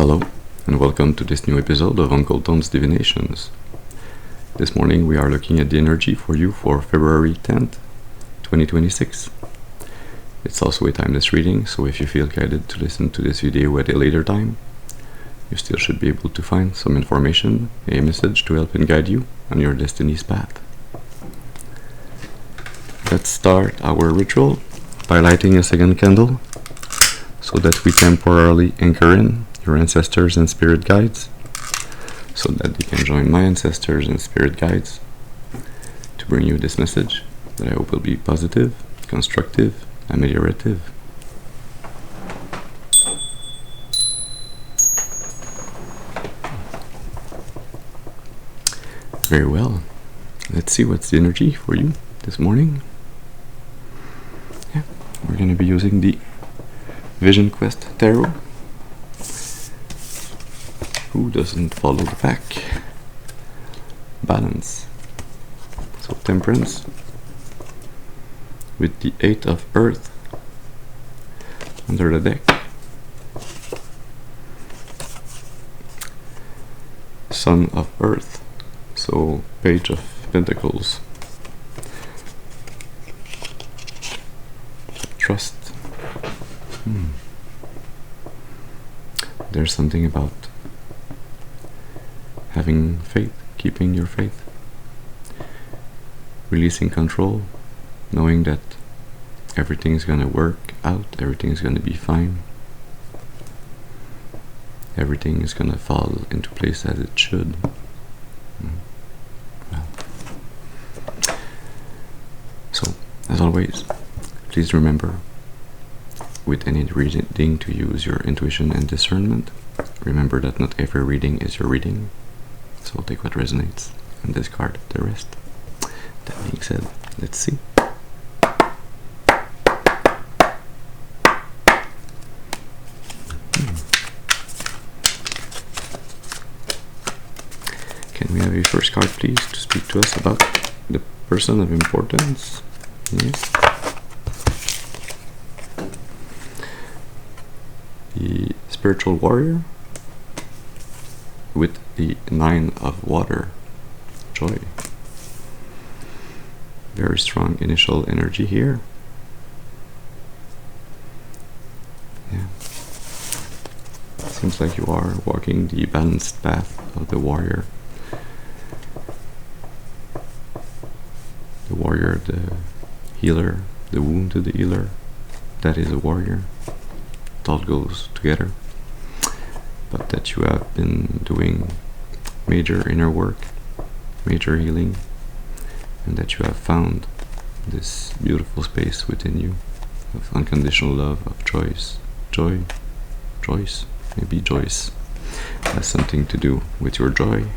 Hello, and welcome to this new episode of Uncle Tom's Divinations. This morning we are looking at the energy for you for February 10th, 2026. It's also a timeless reading, so if you feel guided to listen to this video at a later time, you still should be able to find some information, a message to help and guide you on your destiny's path. Let's start our ritual by lighting a second candle so that we temporarily anchor in your ancestors and spirit guides, so that they can join my ancestors and spirit guides to bring you this message that I hope will be positive, constructive, ameliorative. Very well. Let's see what's the energy for you this morning. We're going to be using the Vision Quest Tarot. Who doesn't follow the pack? Balance. So Temperance with the 8 of Earth under the deck. Son of Earth. So Page of Pentacles. Trust. There's something about having faith, keeping your faith, releasing control, knowing that everything's gonna work out, everything's gonna be fine, everything is gonna fall into place as it should. Well. So, as always, please remember, with any reading, to use your intuition and discernment. Remember that not every reading is your reading. So take what resonates and discard the rest. That being said, let's see. Can we have a first card, please, to speak to us about the person of importance? Yes. The spiritual warrior with the 9 of Water, Joy. Very strong initial energy here. Yeah. Seems like you are walking the balanced path of the warrior. The warrior, the healer, the wounded healer, that is a warrior. It all goes together. But that you have been doing major inner work, major healing, and that you have found this beautiful space within you of unconditional love, of choice, maybe Joyce has something to do with your joy.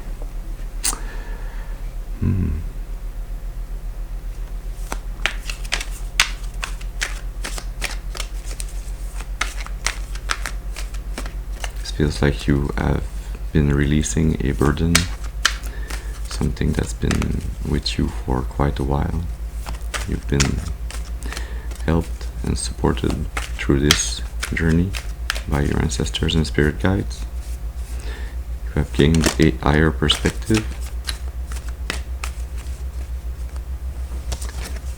Feels like you have been releasing a burden, something that's been with you for quite a while. You've been helped and supported through this journey by your ancestors and spirit guides. You have gained a higher perspective.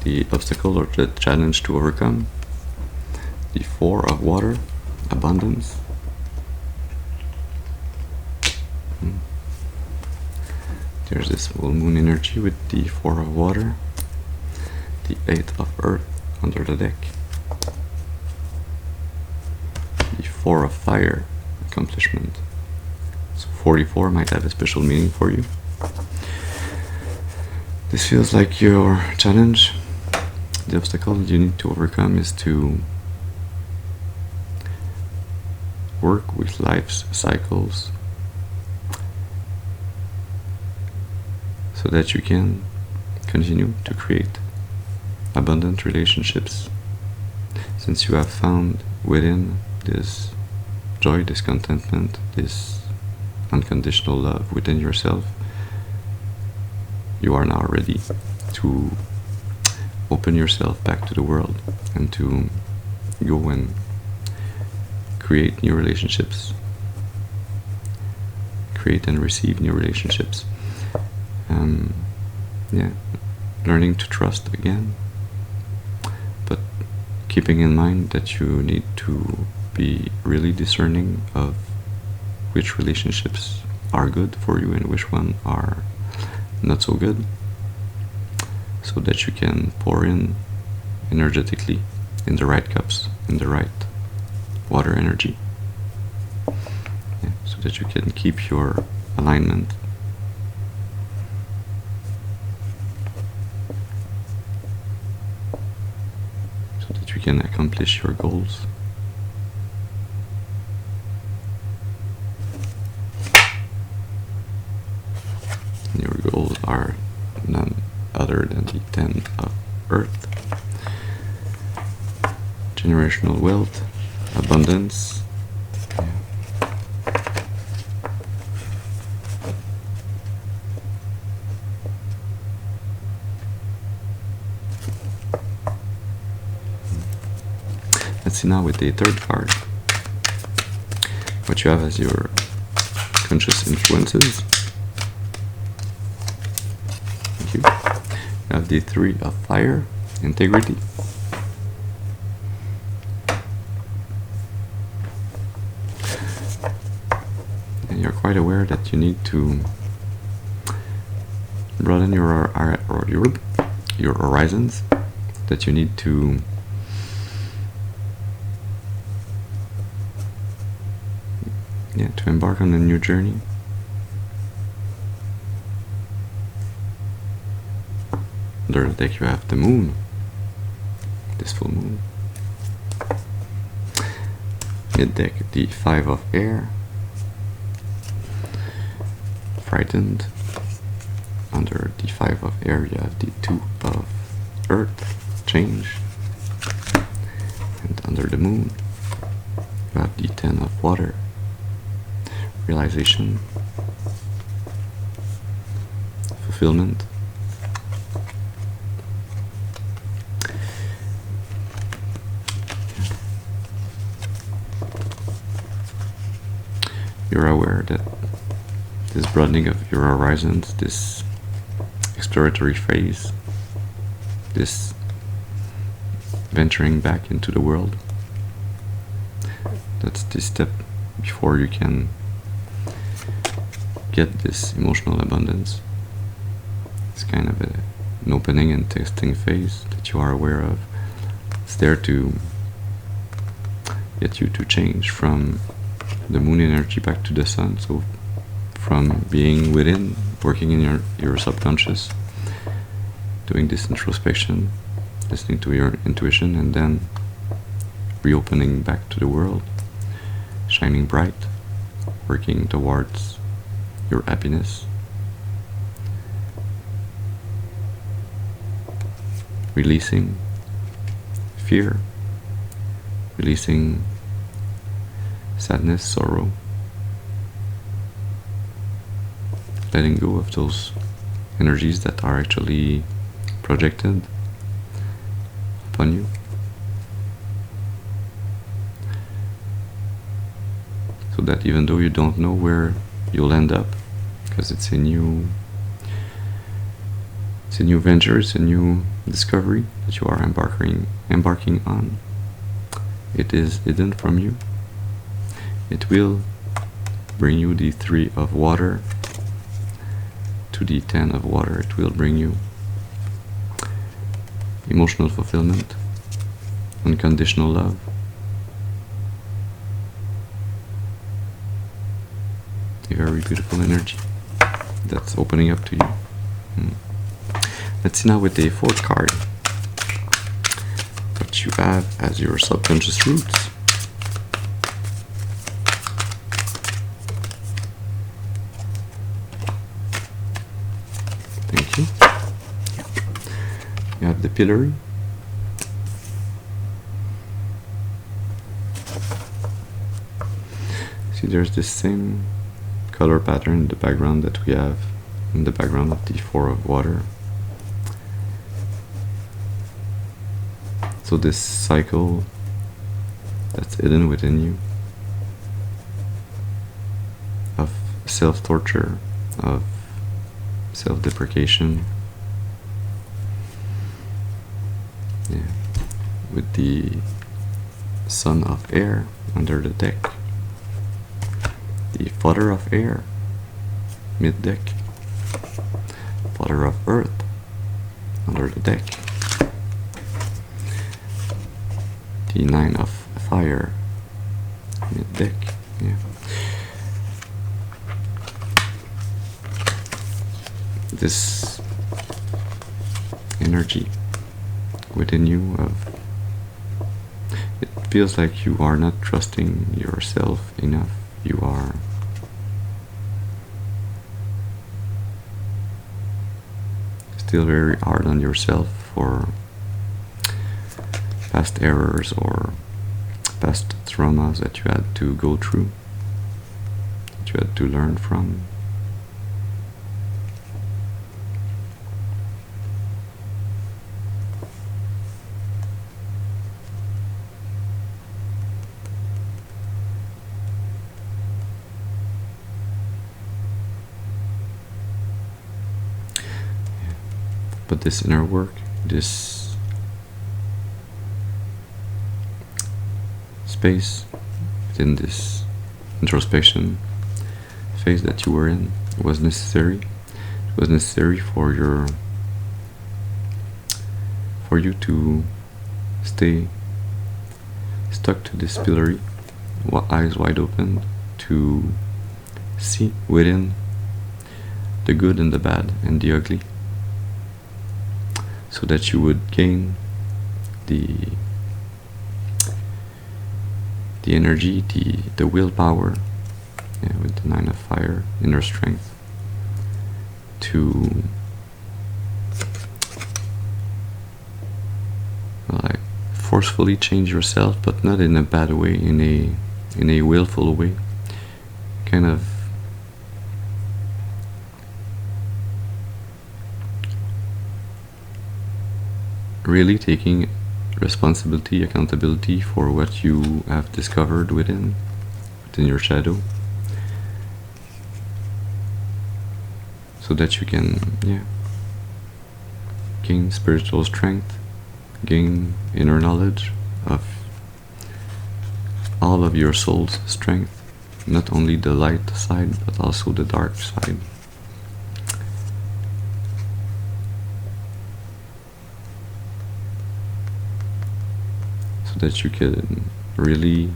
The obstacle or the challenge to overcome. The 4 of Water, Abundance. There's this full moon energy with the 4 of Water, the 8 of Earth under the deck, the 4 of Fire, Accomplishment. So 44 might have a special meaning for you. This feels like your challenge. The obstacle that you need to overcome is to work with life's cycles, so that you can continue to create abundant relationships. Since you have found within this joy, this contentment, this unconditional love within yourself, you are now ready to open yourself back to the world and to go and create new relationships create and receive new relationships. Yeah, learning to trust again, but keeping in mind that you need to be really discerning of which relationships are good for you and which ones are not so good, so that you can pour in energetically in the right cups, in the right water energy, yeah, so that you can keep your alignment. So that you can accomplish your goals. And your goals are none other than the 10 of Earth. Generational wealth, abundance. Yeah. Let's see now with the third card what you have as your conscious influences. Thank you. You have the 3 of fire, integrity. And you're quite aware that you need to broaden your horizons, that you need to embark on a new journey. Under the deck you have the moon, this full moon. Mid deck the 5 of air, frightened. Under the 5 of air you have the 2 of earth, change. And under the moon you have the 10 of water, realization, fulfillment. You're aware that this broadening of your horizons, this exploratory phase, this venturing back into the world, that's the step before you can get this emotional abundance. It's kind of an opening and testing phase that you are aware of. It's there to get you to change from the moon energy back to the sun, so from being within, working in your subconscious, doing this introspection, listening to your intuition, and then reopening back to the world, shining bright, working towards your happiness, releasing fear, releasing sadness, sorrow, letting go of those energies that are actually projected upon you. So that even though you don't know where you'll end up, because it's a new venture, it's a new discovery that you are embarking on. It is hidden from you. It will bring you the 3 of water to the 10 of water. It will bring you emotional fulfillment, unconditional love, a very beautiful energy that's opening up to you. Let's see now with the 4th card what you have as your subconscious roots. Thank you. You have the pillory. See, there's this same color pattern in the background that we have in the background of the 4 of water. So this cycle that's hidden within you of self-torture, of self-deprecation. Yeah. With the son of air under the deck, the father of air mid-deck, father of earth under the deck, the nine of fire mid-deck. Yeah. This energy within you of it feels like you are not trusting yourself enough. You are still very hard on yourself for past errors or past traumas that you had to go through, that you had to learn from. But this inner work, this space within this introspection phase that you were in was necessary. It was necessary for you to stay stuck to this pillory, eyes wide open, to see within the good and the bad and the ugly, so that you would gain the energy, the willpower, yeah, with the nine of fire, inner strength, to like forcefully change yourself, but not in a bad way, in a willful way, kind of really taking responsibility, accountability for what you have discovered within your shadow, so that you can, yeah, gain spiritual strength, gain inner knowledge of all of your soul's strength, not only the light side but also the dark side. That you can really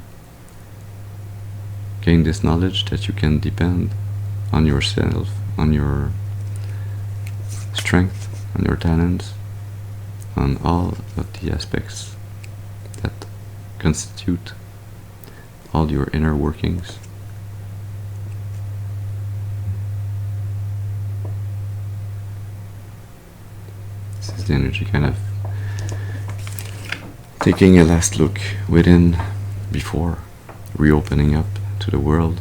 gain this knowledge, that you can depend on yourself, on your strength, on your talents, on all of the aspects that constitute all your inner workings. This is the energy kind of taking a last look within before reopening up to the world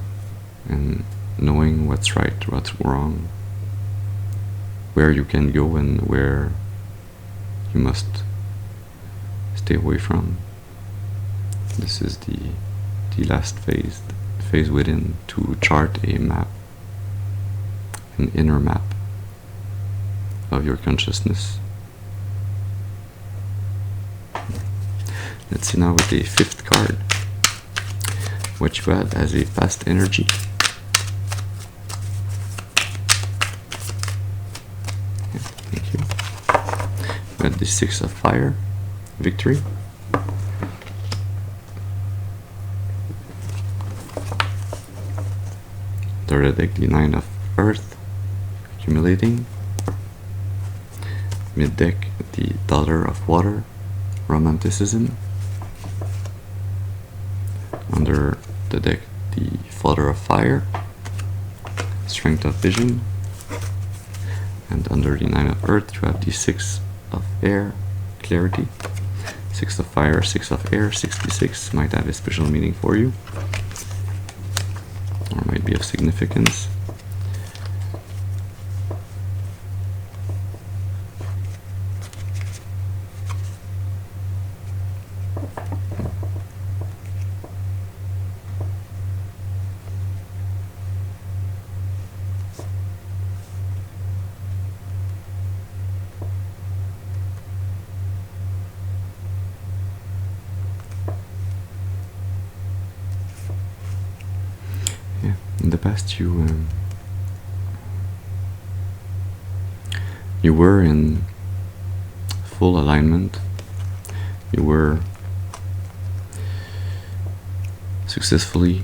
and knowing what's right, what's wrong, where you can go and where you must stay away from. This is the last phase, the phase within, to chart a map, an inner map of your consciousness. Let's see now with the fifth card what you had as a past energy. Yeah, thank you. We had the six of fire, victory. Under the deck, the nine of earth, accumulating. Mid deck, the daughter of water, romanticism. Under the deck, the father of fire, strength of vision. And under the nine of earth, you have the six of air, clarity. Six of fire, six of air, 66 might have a special meaning for you, or might be of significance. in the past you were in full alignment. You were successfully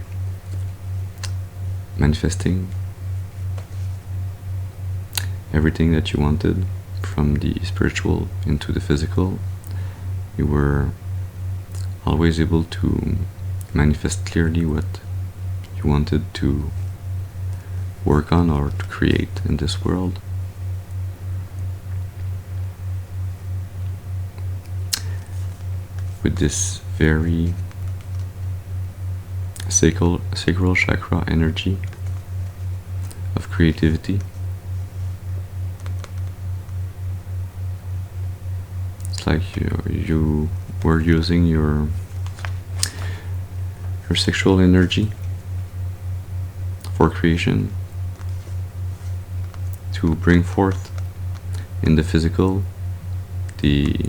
manifesting everything that you wanted, from the spiritual into the physical. You were always able to manifest clearly what you wanted to work on or to create in this world. With this very sacral chakra energy of creativity. It's like you were using your sexual energy for creation to bring forth in the physical the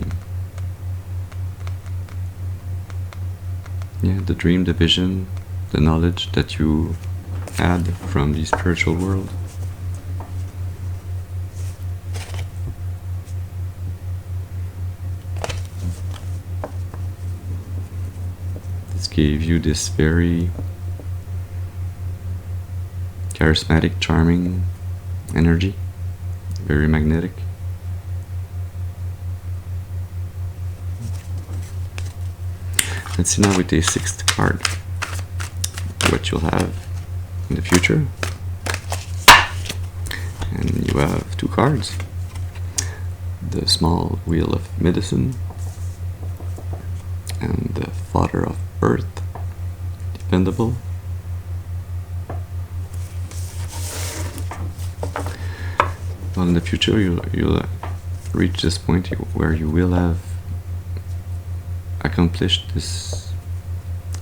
dream, the vision, the knowledge that you had from the spiritual world. This gave you this very charismatic, charming energy, very magnetic. Let's see now with the 6th card what you'll have in the future. And you have 2 cards. The small wheel of medicine and the father of earth, dependable. Well, in the future you'll reach this point where you will have accomplished this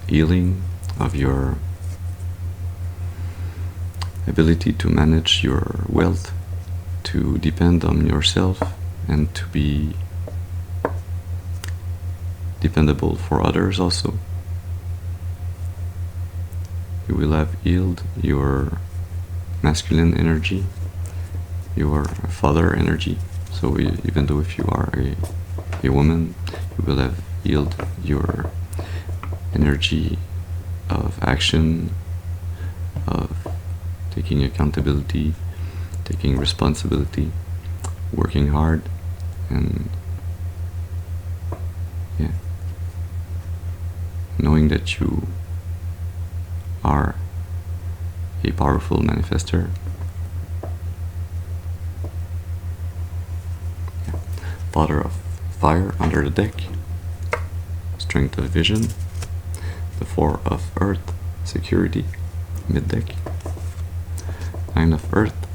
healing of your ability to manage your wealth, to depend on yourself, and to be dependable for others also. You will have healed your masculine energy, your father energy. So even though if you are a woman, you will have healed your energy of action, of taking accountability, taking responsibility, working hard, and knowing that you are a powerful manifester. Father of fire under the deck, strength of vision. The 4 of earth, security, mid deck. 9 of earth,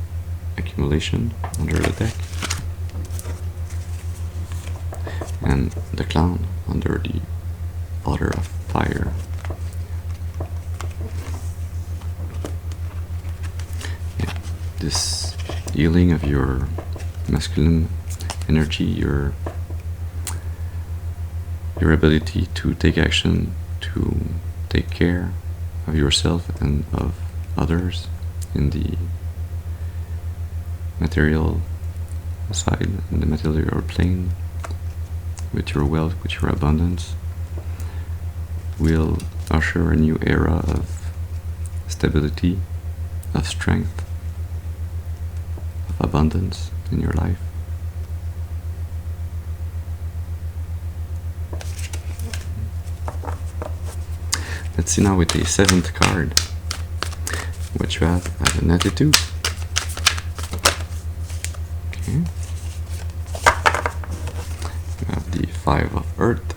accumulation under the deck. And the clown under the father of fire. This healing of your masculine energy, your ability to take action, to take care of yourself and of others in the material side, in the material plane, with your wealth, with your abundance, will usher a new era of stability, of strength, of abundance in your life. Let's see now with the 7th card what you have as an attitude. Okay. You have the 5 of earth,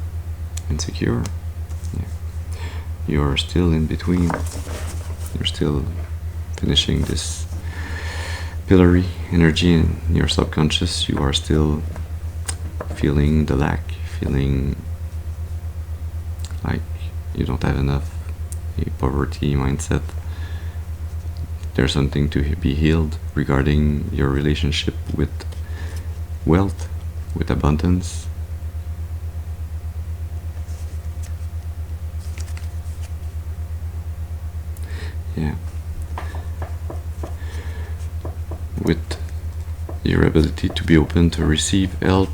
insecure. You're still in between. You're still finishing this pillory energy in your subconscious. You are still feeling the lack, feeling like you don't have enough, a poverty mindset. There's something to be healed regarding your relationship with wealth, with abundance. Yeah. with your ability to be open to receive help.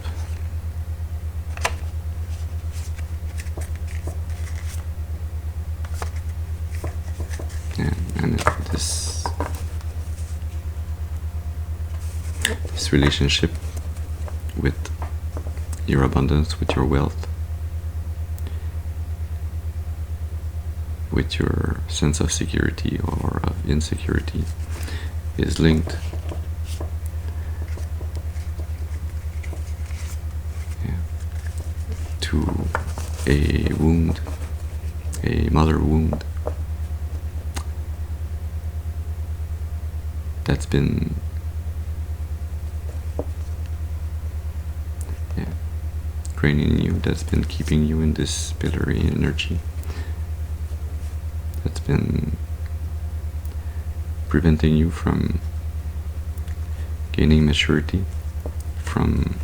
And this relationship with your abundance, with your wealth, with your sense of security or of insecurity is linked to a wound, a mother wound that's been draining you, that's been keeping you in this pillory energy, that's been preventing you from gaining maturity, from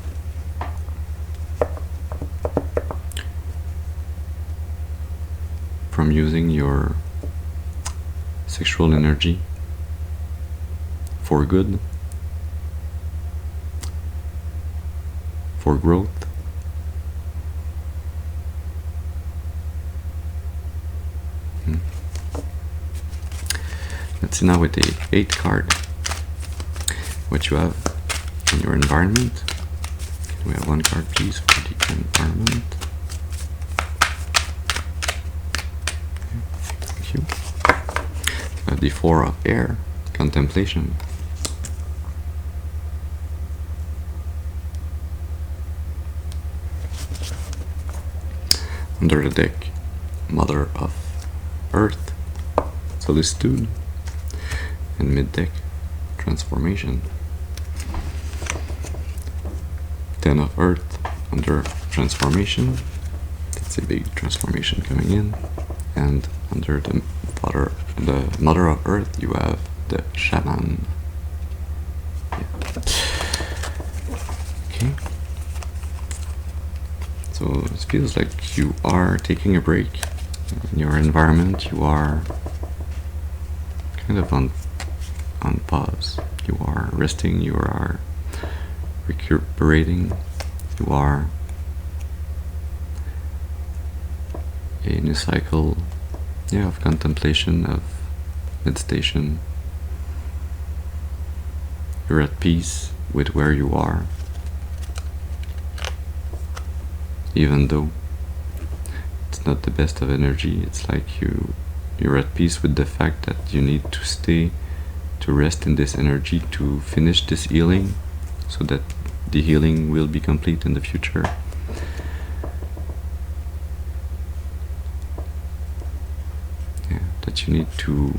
using your sexual energy for good, for growth. Let's see now with the 8th card what you have in your environment. Can we have 1 card please for the environment? Thank you. The 4 of air, contemplation. Under the deck, Mother of Earth, solicitude, and mid-deck, transformation. 10 of Earth under transformation. That's a big transformation coming in. And under the Mother of Earth, you have the Shaman. Yeah. Okay. So it feels like you are taking a break in your environment. You are kind of on pause. You are resting. You are recuperating. You are in a cycle, of contemplation, of meditation. You're at peace with where you are, even though it's not the best of energy. It's like you're at peace with the fact that you need to stay, to rest in this energy, to finish this healing, so that the healing will be complete in the future. That you need to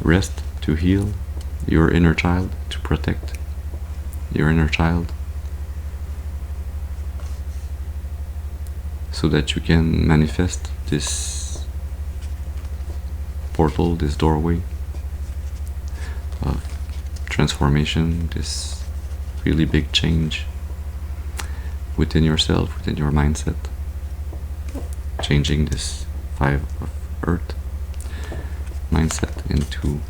rest, to heal your inner child, to protect your inner child, so that you can manifest this portal, this doorway of transformation, this really big change within yourself, within your mindset, changing this 5 of Earth mindset into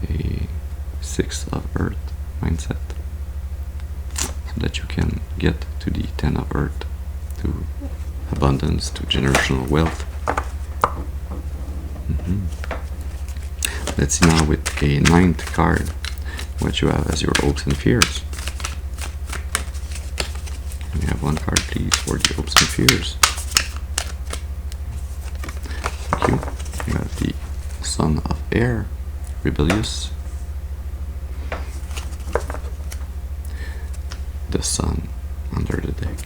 a 6 of Earth mindset, so that you can get to the 10 of Earth, to abundance, to generational wealth. Let's see now with a 9th card what you have as your hopes and fears. Can we have 1 card please for the hopes and fears? Thank you. You have the Son of Air, rebellious. The Sun under the deck.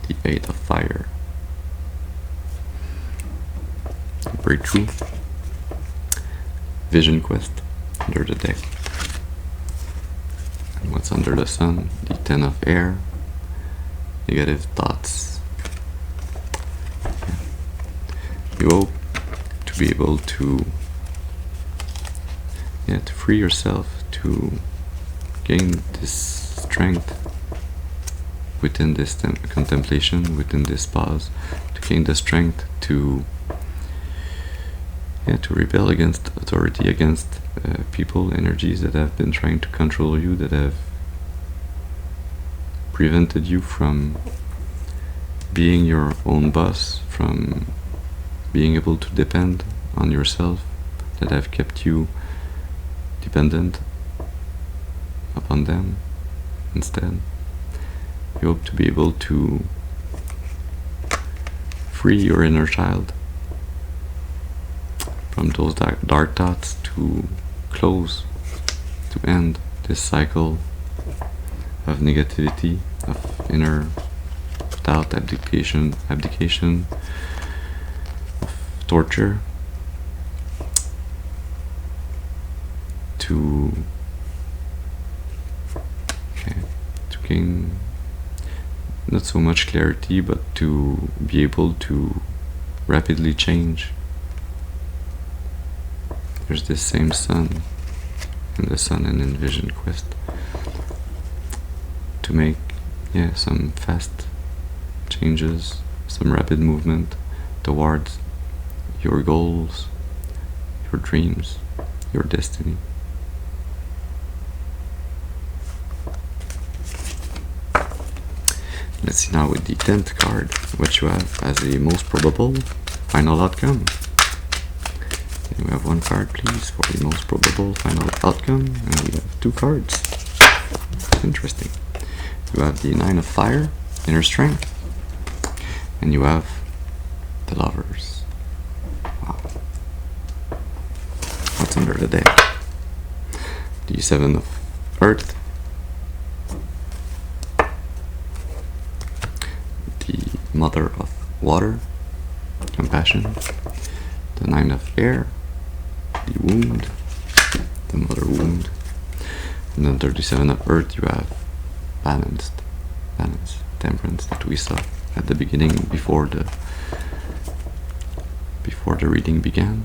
The 8 of Fire. Breakthrough. Vision Quest under the deck. And what's under the Sun? The 10 of Air. Negative thoughts. You hope to be able to free yourself, to gain this strength within this contemplation, within this pause, to gain the strength to to rebel against authority, against people, energies that have been trying to control you, that have prevented you from being your own boss, from being able to depend on yourself, that have kept you dependent upon them instead. You hope to be able to free your inner child from those dark thoughts, to close, to end this cycle of negativity, of inner doubt, abdication, of torture, to gain not so much clarity, but to be able to rapidly change. There's this same sun in the Sun and Envision quest to make some fast changes, some rapid movement towards your goals, your dreams, your destiny. Let's see now with the 10th card what you have as a most probable final outcome. Can we have one card, please, for the most probable final outcome? And we have 2 cards. Interesting. You have the 9 of Fire, Inner Strength, and you have the Lovers. Wow. What's under the deck? The 7 of Earth, the Mother of Water, Compassion, the 9 of Air, the Wound, the Mother Wound, and then 37 of Earth you have balance, Temperance, that we saw at the beginning before the reading began.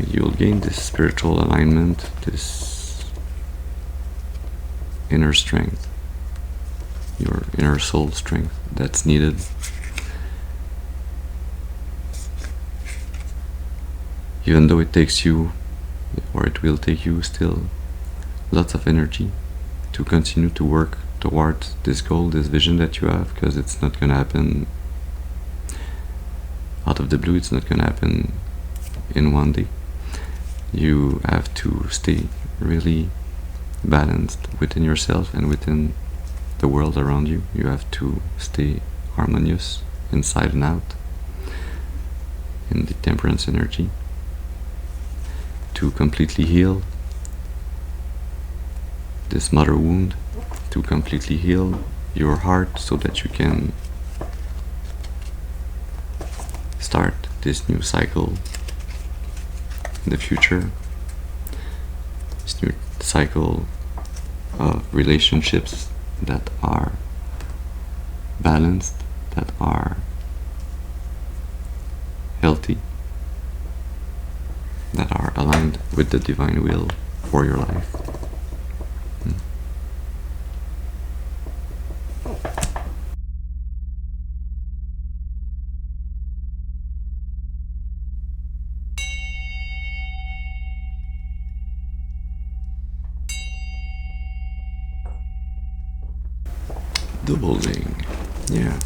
You'll gain this spiritual alignment, this inner strength, your inner soul strength that's needed. Even though it takes you, or it will take you still, lots of energy to continue to work towards this goal, this vision that you have, because it's not going to happen out of the blue, it's not going to happen in one day. You have to stay really balanced within yourself and within the world around you. You have to stay harmonious inside and out in the temperance energy to completely heal this mother wound, to completely heal your heart so that you can start this new cycle in the future, this new cycle of relationships that are balanced, that are healthy, that are aligned with the divine will for your life. Doubling, yeah.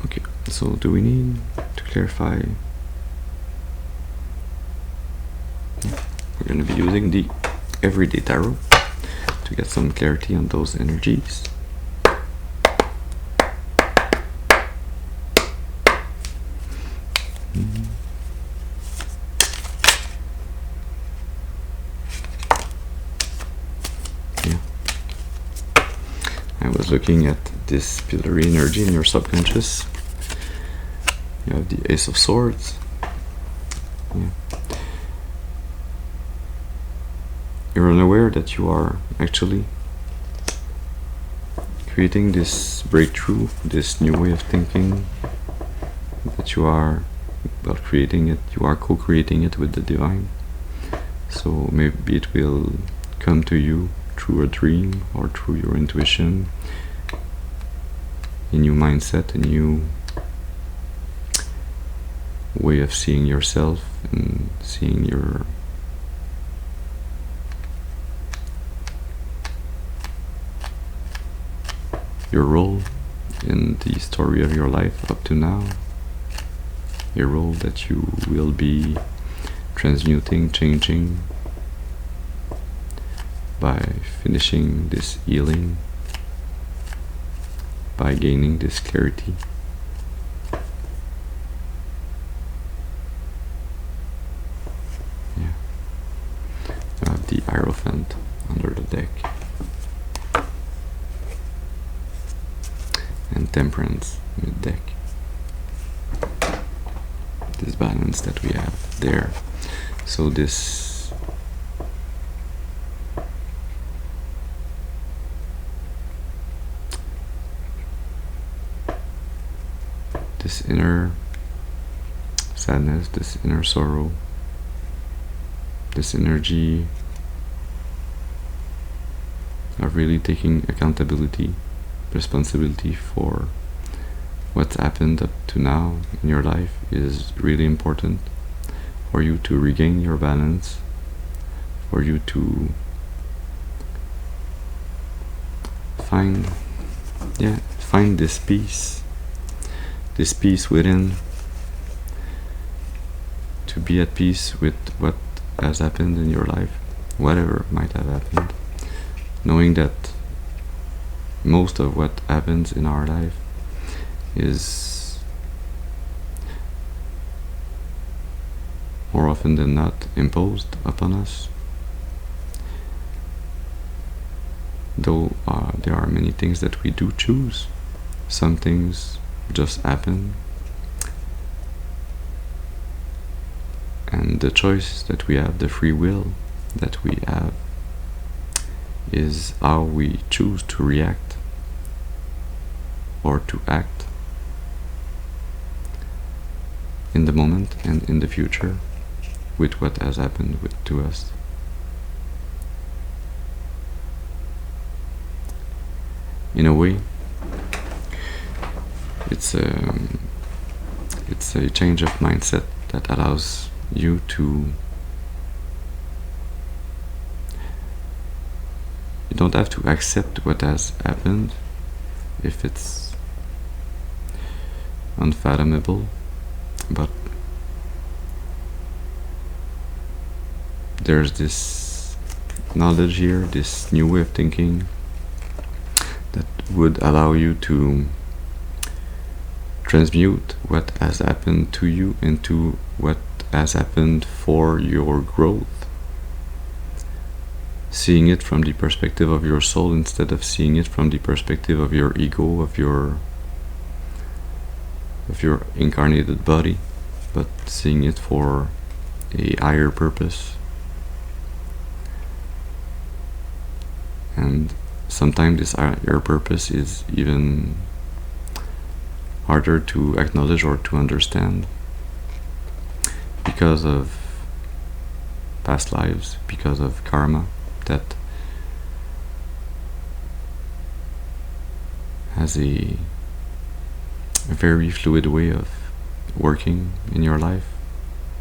Okay, so do we need to clarify? We're going to be using the Everyday Tarot to get some clarity on those energies. I was looking at this pillar energy in your subconscious. You have the Ace of Swords. Yeah. You're unaware that you are actually creating this breakthrough, this new way of thinking, that you are creating it, you are co-creating it with the divine. So maybe it will come to you through a dream or through your intuition, a new mindset, a new way of seeing yourself and seeing your role in the story of your life up to now, a role that you will be transmuting, changing by finishing this healing, by gaining this clarity. Yeah. You have the Hierophant under the deck. And Temperance in the deck. This balance that we have there. So this inner sadness, this inner sorrow, this energy of really taking accountability, responsibility for what's happened up to now in your life is really important for you to regain your balance, for you to find this peace within, to be at peace with what has happened in your life, whatever might have happened, knowing that most of what happens in our life is more often than not imposed upon us. Though there are many things that we do choose, some things just happen, and the choice that we have, the free will that we have, is how we choose to react or to act in the moment and in the future with what has happened to us. In a way, it's a change of mindset that allows you to. You don't have to accept what has happened if it's unfathomable, but there's this knowledge here, this new way of thinking that would allow you to transmute what has happened to you into what has happened for your growth. Seeing it from the perspective of your soul instead of seeing it from the perspective of your ego, of your incarnated body, but seeing it for a higher purpose. And sometimes this higher purpose is even harder to acknowledge or to understand because of past lives, because of karma that has a very fluid way of working in your life,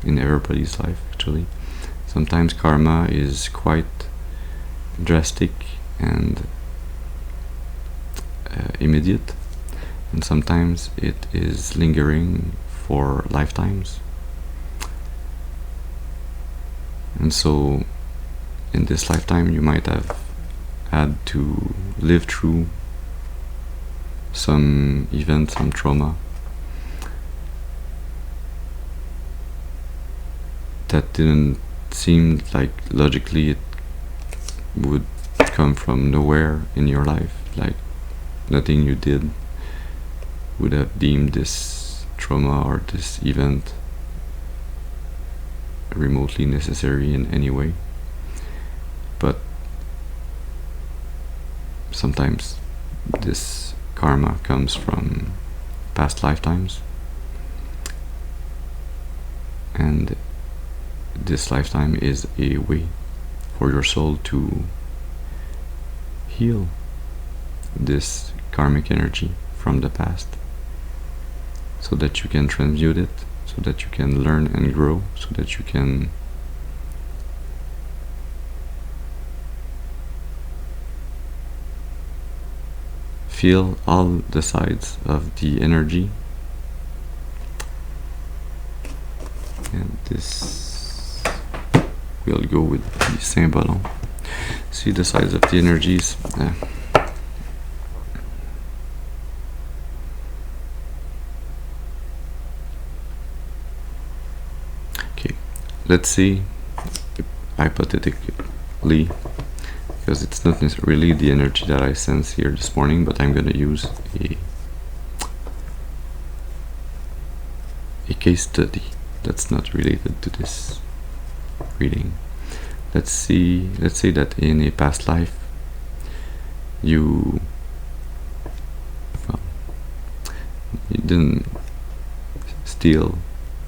in everybody's life actually. Sometimes karma is quite drastic and immediate, and sometimes it is lingering for lifetimes. And so in this lifetime you might have had to live through some event, some trauma that didn't seem like logically it would come from nowhere in your life, like nothing you did would have deemed this trauma or this event remotely necessary in any way. But sometimes this karma comes from past lifetimes, and this lifetime is a way for your soul to heal this karmic energy from the past, so that you can transmute it, so that you can learn and grow, so that you can feel all the sides of the energy. And this will go with the Symbolon. See the sides of the energies. Okay, let's see, hypothetically, because it's not really the energy that I sense here this morning, but I'm gonna use a case study that's not related to this reading. Let's say that in a past life you didn't steal,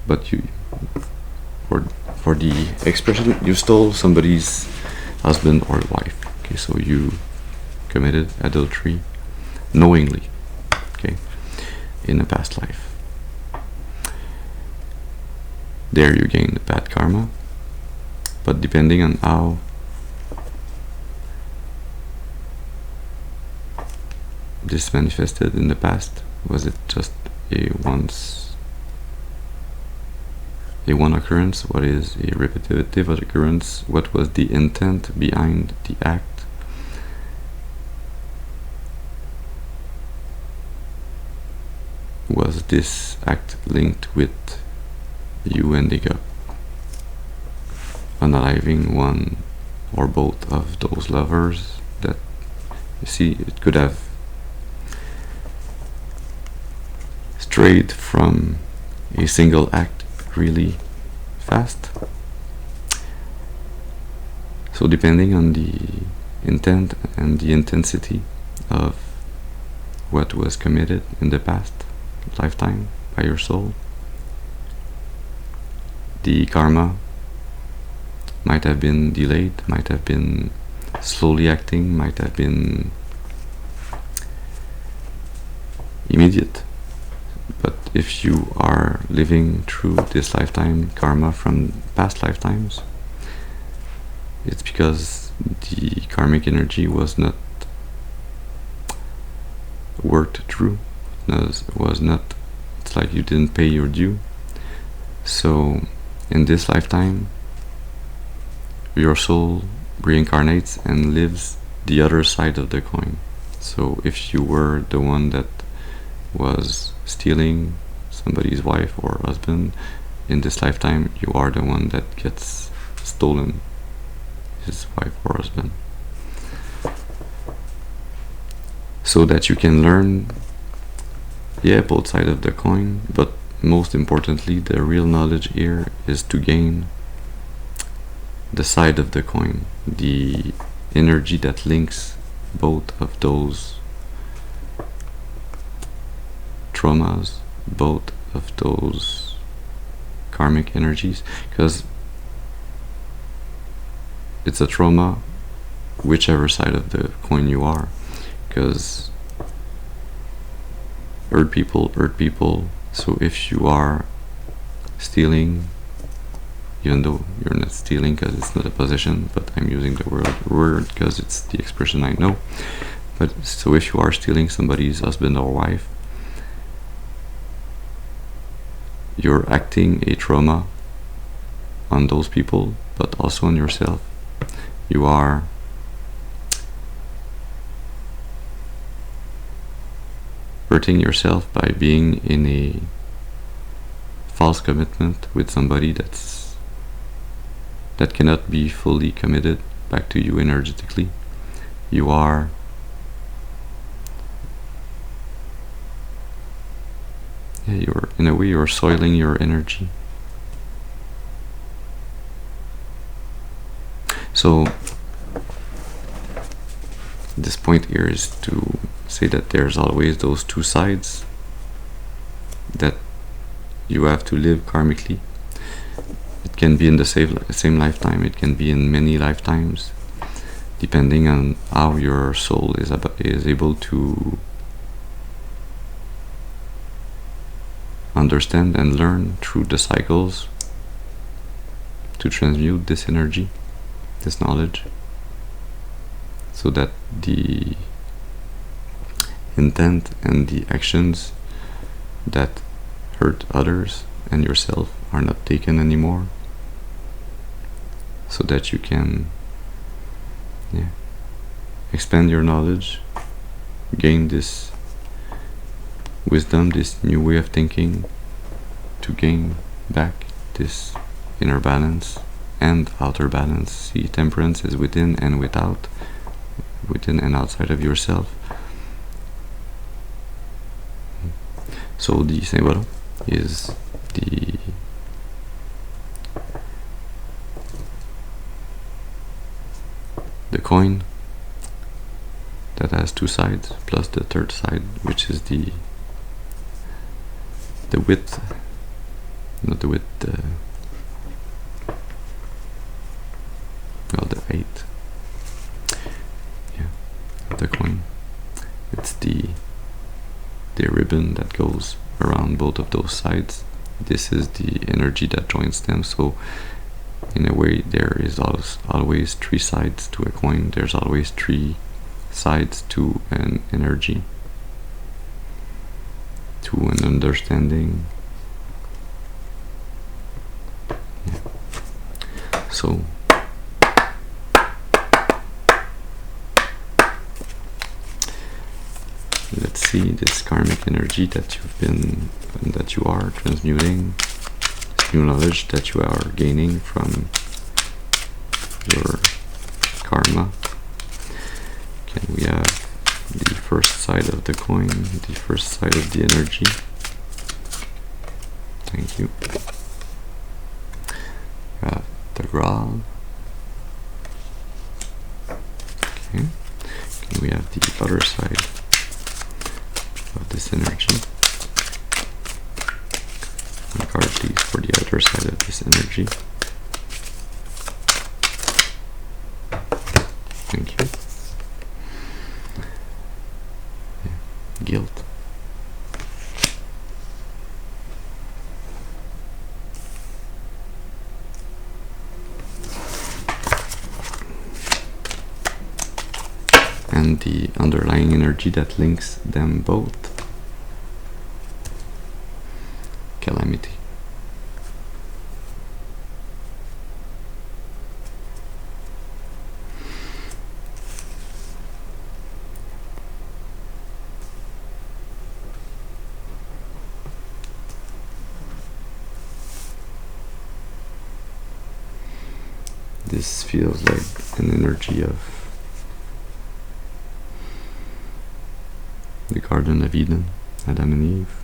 but you, for the expression, you stole somebody's husband or wife. Okay, so you committed adultery knowingly, okay, in a past life. There you gain the bad karma, but depending on how this manifested in the past, was it just a one occurrence? What is a repetitive occurrence? What was the intent behind the act? Was this act linked with you ending up unaliving one or both of those lovers? That, you see, it could have strayed from a single act really fast. So depending on the intent and the intensity of what was committed in the past lifetime by your soul, the karma might have been delayed, might have been slowly acting, might have been immediate. But if you are living through this lifetime karma from past lifetimes, it's because the karmic energy was not worked through, was not, it's like you didn't pay your due. So in this lifetime, your soul reincarnates and lives the other side of the coin. So if you were the one that was stealing somebody's wife or husband, in this lifetime you are the one that gets stolen his wife or husband, so that you can learn, both sides of the coin. But most importantly, the real knowledge here is to gain the side of the coin, the energy that links both of those traumas, both of those karmic energies, because it's a trauma whichever side of the coin you are, because hurt people. So if you are stealing, even though you're not stealing because it's not a possession, but I'm using the word because it's the expression I know. But so if you are stealing somebody's husband or wife, you're acting a trauma on those people, but also on yourself. You are hurting yourself by being in a false commitment with somebody that cannot be fully committed back to you energetically. You are you're in a way you're soiling your energy. So this point here is to say that there's always those two sides that you have to live karmically. It can be in the same lifetime, it can be in many lifetimes, depending on how your soul is able to understand and learn through the cycles to transmute this energy, this knowledge, so that the intent and the actions that hurt others and yourself are not taken anymore, so that you can expand your knowledge, gain this wisdom, this new way of thinking, to gain back this inner balance and outer balance. See, temperance is within and without, within and outside of yourself. So the Symbolon is the coin that has two sides, plus the third side, which is the width, not the width, well, the height, of the coin. It's the ribbon that goes around both of those sides. This is the energy that joins them. So in a way, there is always three sides to a coin. There's always three sides to an energy, to an understanding. So let's see this karmic energy that you are transmuting, this new knowledge that you are gaining from your karma. Can we have the first side of the coin, the first side of the energy? Thank you. The Graal. Okay. Can we have the other side of this energy? A card, please, for the other side of this energy. Thank you. Guilt. And the underlying energy that links them both. Calamity. This feels like an energy of the Garden of Eden, Adam and Eve.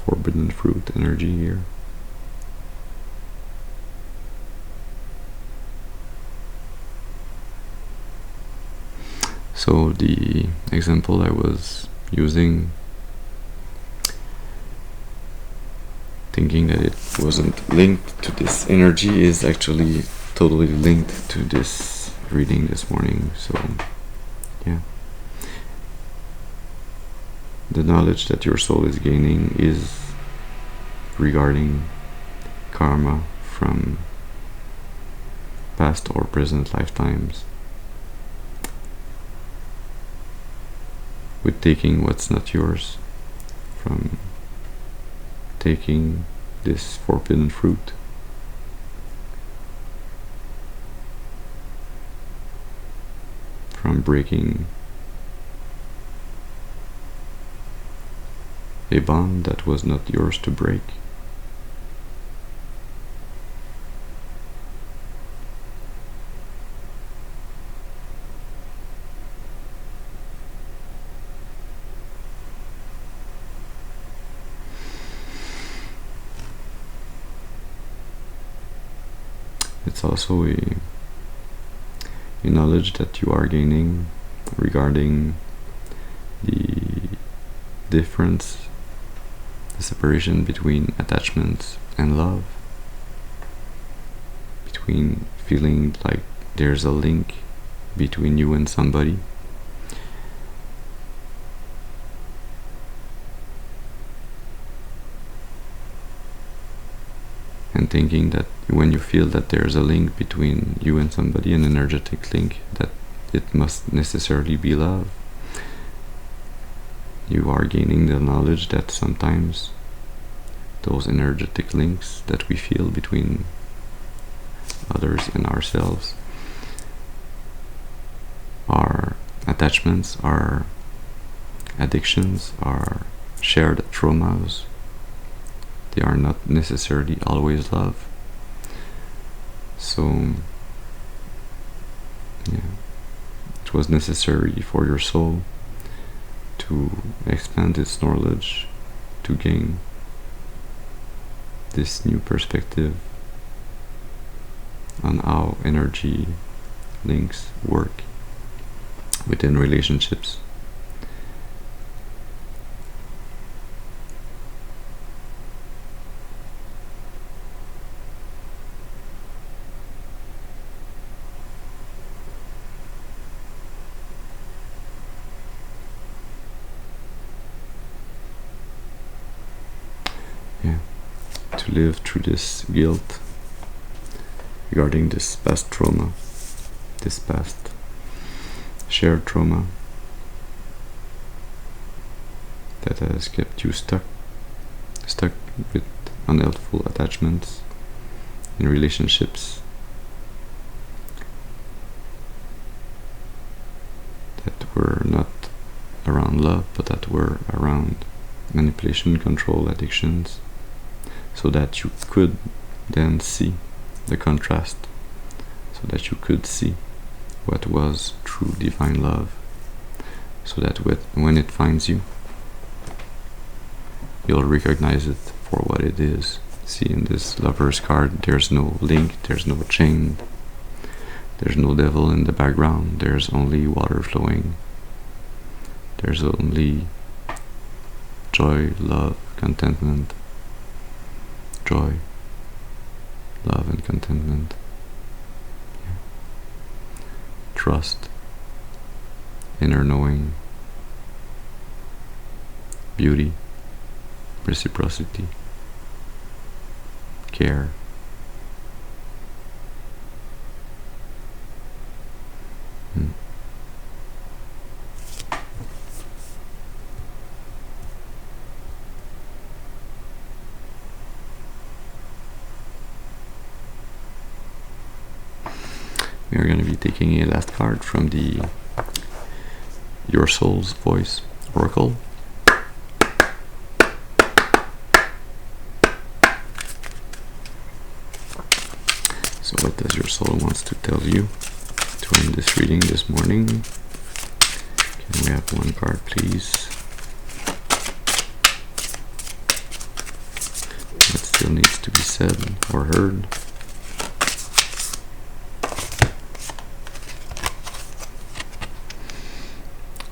Forbidden fruit energy here. So the example I was using, thinking that it wasn't linked to this energy, is actually totally linked to this reading this morning. So yeah, the knowledge that your soul is gaining is regarding karma from past or present lifetimes, with taking what's not yours, from taking this forbidden fruit, from breaking a bond that was not yours to break. It's also a knowledge that you are gaining regarding the difference, the separation between attachment and love, between feeling like there's a link between you and somebody, and thinking that when you feel that there's a link between you and somebody, an energetic link, that it must necessarily be love. You are gaining the knowledge that sometimes those energetic links that we feel between others and ourselves are attachments, are addictions, are shared traumas. They are not necessarily always love. So, yeah, it was necessary for your soul to expand its knowledge, to gain this new perspective on how energy links work within relationships. Yeah, to live through this guilt regarding this past trauma, this past shared trauma that has kept you stuck with unhelpful attachments in relationships that were not around love, but that were around manipulation, control, addictions, so that you could then see the contrast, so that you could see what was true divine love, so that when it finds you, you'll recognize it for what it is. See, in this Lover's card, there's no link, there's no chain, there's no devil in the background, there's only water flowing, there's only joy, love, contentment, joy, love and contentment, yeah. Trust, inner knowing, beauty, reciprocity, care. We are going to be taking a last card from the Your Soul's Voice Oracle. So what does your soul wants to tell you to end this reading this morning? Can we have one card, please? What still needs to be said or heard?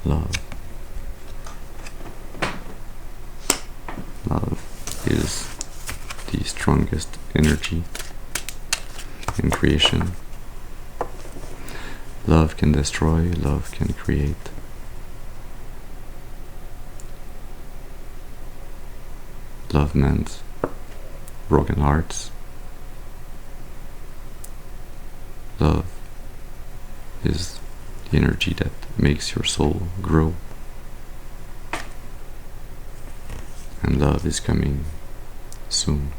Love. Love is the strongest energy in creation. Love can destroy, love can create. Love mends broken hearts. Love is the energy that makes your soul grow. And love is coming soon.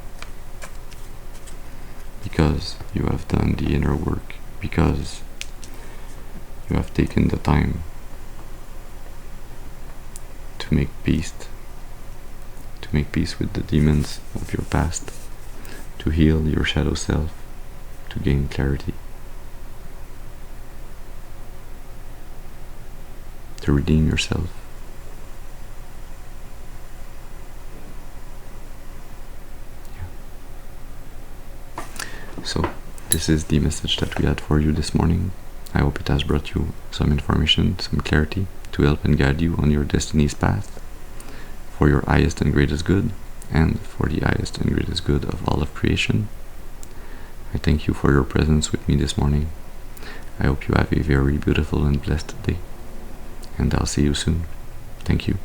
Because you have done the inner work, because you have taken the time to make peace with the demons of your past, to heal your shadow self, to gain clarity, to redeem yourself. So, this is the message that we had for you this morning. I hope it has brought you some information, some clarity to help and guide you on your destiny's path for your highest and greatest good, and for the highest and greatest good of all of creation. I thank you for your presence with me this morning. I hope you have a very beautiful and blessed day, and I'll see you soon. Thank you.